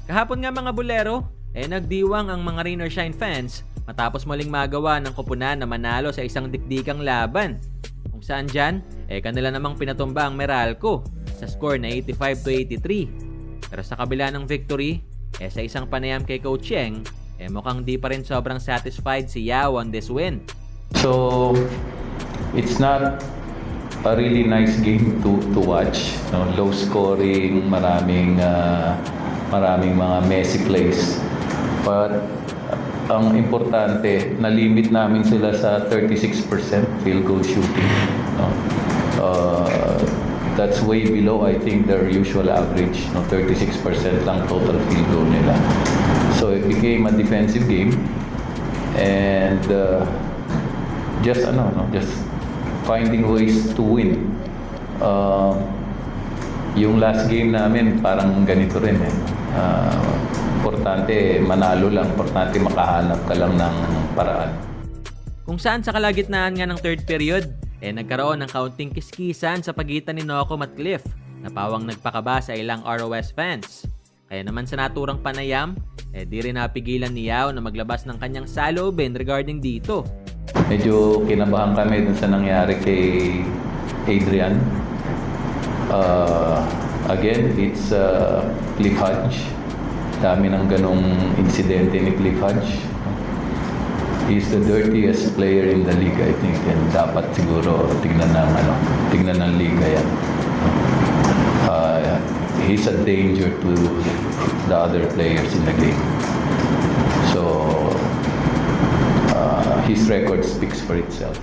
Kahapon nga mga bulero, nagdiwang ang mga rain or shine fans matapos muling magawa ng koponan na manalo sa isang dikdikang laban. Kung saan dyan, kanila namang pinatumba ang Meralco sa score na 85-83. Pero sa kabila ng victory, sa isang panayam kay Coach Cheng, mukhang di pa rin sobrang satisfied si Yao on this win. So, it's not a really nice game to watch. No? Low scoring, maraming mga messy plays. But ang importante, na-limit namin sila sa 36% field goal shooting. No? That's way below, I think, their usual average. No? 36% lang total field goal nila. So it became a defensive game. And just finding ways to win. Yung last game namin, parang ganito rin eh. Importante manalo lang, importante makahanap ka lang ng paraan. Kung saan sa kalagitnaan nga ng third period, nagkaroon ng kaunting kiskisan sa pagitan ni Nocom at Cliff na pawang nagpakaba sa ilang ROS fans. Kaya naman sa naturang panayam, di rin napigilan ni Yao na maglabas ng kanyang saloobin regarding dito. Medyo kinabahan kami dun sa nangyari kay Adrian. Again, it's Cliff Hodge. Dami ng ganong insidente ni Cliff Hodge. He's the dirtiest player in the league, I think, and dapat siguro tingnan ng liga yan. He's a danger to the other players in the game. So his record speaks for itself.